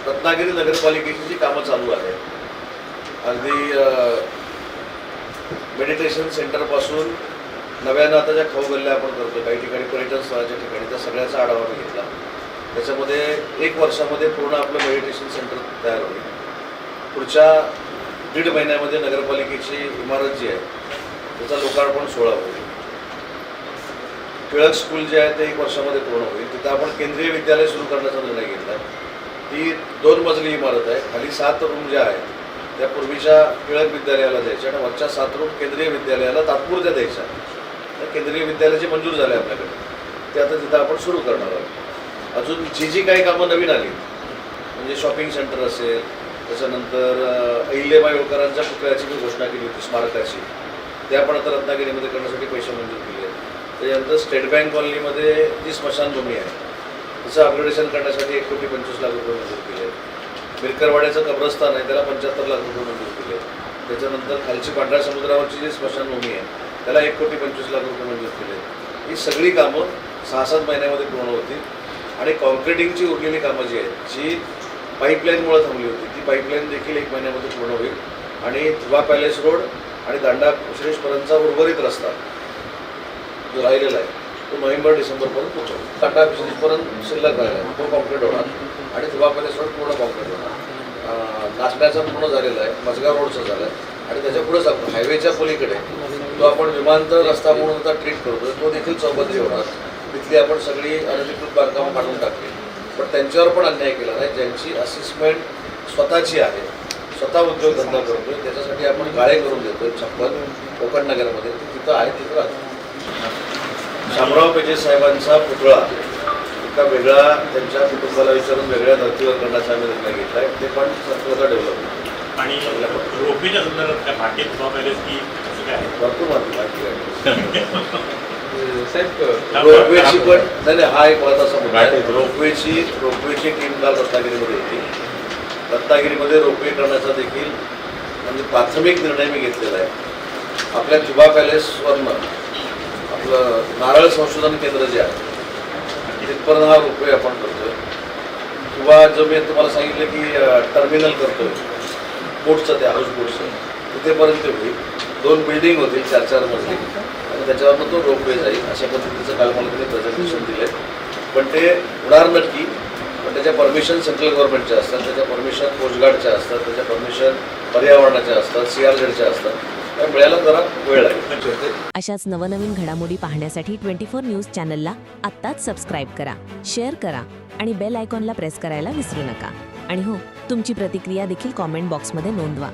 रत्नागिरी नगरपालिकेची जी कामं चालू आहेत, अगदी मेडिटेशन सेंटरपासून नव्यानं आता ज्या खाऊ गल्ल्या आपण करतो, काही ठिकाणी पर्यटन स्थळाच्या ठिकाणी, त्या सगळ्याचा आढावा मी घेतला. त्याच्यामध्ये 1 वर्षामध्ये पूर्ण आपलं मेडिटेशन सेंटर तयार होईल. पुढच्या 1.5 महिन्यामध्ये नगरपालिकेची इमारत जी आहे त्याचा लोकार्पण सोहळा होईल. टिळक स्कूल जे आहे ते 1 वर्षामध्ये पूर्ण होईल. तिथं आपण केंद्रीय विद्यालय सुरू करण्याचा निर्णय घेतला. ती 2 मजली इमारत आहे. खाली 7 रूम ज्या आहेत त्या पूर्वीच्या टिळक विद्यालयाला द्यायच्या आणि वरच्या 7 रूम केंद्रीय विद्यालयाला तात्पुरत्या द्यायच्या. त्या केंद्रीय विद्यालयाचे मंजूर झाले आपल्याकडे, ते आता तिथं आपण सुरू करणार आहोत. अजून जी काही कामं नवीन आली, म्हणजे शॉपिंग सेंटर असेल, त्याच्यानंतर अहिल्याबाई होळकरांच्या पुतळ्याची मी घोषणा केली होती स्मारकाची, ते आपण आता रत्नागिरीमध्ये करण्यासाठी पैसे मंजूर केले. त्याच्यानंतर स्टेट बँक कॉलनीमध्ये जी स्मशानभूमी आहे तिचं अपग्रेडेशन करण्यासाठी 1,25,00,000 रुपये मंजूर केले. मिरकरवाड्याचं कब्रस्तान आहे त्याला 75,00,000 रुपये मंजूर केले. त्याच्यानंतर खालची पांढऱ्या समुद्रावरची जी स्मशानभूमी आहे त्याला 1,25,00,000 रुपये मंजूर केले. ही सगळी कामं 6-7 महिन्यामध्ये पूर्ण होतील. आणि कॉन्क्रिटिंगची उरलेली कामं जी आहेत, जी पाईपलाईनमुळे थांबली होती, ती पाईपलाईन देखील 1 महिन्यामध्ये पूर्ण होईल. आणि धुवा पॅलेस रोड आणि दांडा कुशरेश्वरांचा उर्वरित रस्ता जो राहिलेला आहे तो नोव्हेंबर-डिसेंबरपर्यंत पूर्ण होईल. टाटा बिझनेसपर्यंत शिल्लक राहिला आहे तो कॉम्प्लीट होणार आणि धुवा पॅलेस रोड पूर्ण कॉम्प्लीट होणार. नाचण्याचा पूर्ण झालेला आहे, मजगाव रोडचा झाला आहे आणि त्याच्या पुढेच आपण हायवेच्या पलीकडे जो आपण विमानतळ रस्ता म्हणून आता ट्रीट करतो तो देखील चौबंदी होणार. तिथली आपण सगळी अनधिकृत बांधकामं काढून टाकली, पण त्यांच्यावर पण अन्याय केला नाही. ज्यांची असेसमेंट स्वतःची आहे, स्वतः उद्योगधंदा करतोय, त्याच्यासाठी आपण गाळे करून देतोय. 56 कोकण नगरमध्ये तिथं आहे, तिथं राहतो. शामराव पेजे साहेबांचा पुतळा एका वेगळा त्यांच्या कुटुंबाला विचारून वेगळ्या धर्तीवर करण्याचा आम्ही निर्णय घेतला आहे. ते पण संपूर्ण डेव्हलप आणि रोपवेच्या संदर्भात काय भाग्य धुवा पॅलेस की काय भरपूर माहिती आहे रोपवेची पण नाही. हा एक महत्त्वाचा मुद्दा आहे. रोपवेची टीम काल रत्नागिरीमध्ये होती. रत्नागिरीमध्ये रोपवे करण्याचा देखील म्हणजे प्राथमिक निर्णय मी घेतलेला आहे. आपल्या जुबा पॅलेसवरनं आपलं नारळ संशोधन केंद्र जे आहे तिथपर्यंत हा रोपवे आपण करतोय. किंवा जो मी तुम्हाला सांगितलं की टर्मिनल करतोय बोटचं, त्या हाऊस बोटचं, तिथेपर्यंत होईल. 2 बिल्डिंग होतील 4-4 मजली आणि त्याच्यावरनं तो रोपवे जाईल. अशा पद्धतीचं काल मला तिथे प्रेझेंटेशन दिलं आहे. पण ते होणार नक्की, पण त्याच्या परमिशन सेंट्रल गव्हर्नमेंटच्या असतात, त्याच्या परमिशन कोस्टगार्डच्या असतात, त्याच्या परमिशन पर्यावरणाच्या असतात, CRZच्या असतात. त्या मिळायला जरा वेळ लागेल. अशाच नवनवीन घडामोडी पाहण्यासाठी 24 न्यूज चॅनलला आत्ताच सबस्क्राईब करा, शेअर करा आणि बेल आयकॉनला प्रेस करायला विसरू नका. आणि हो, तुमची प्रतिक्रिया देखील कॉमेंट बॉक्समध्ये नोंदवा.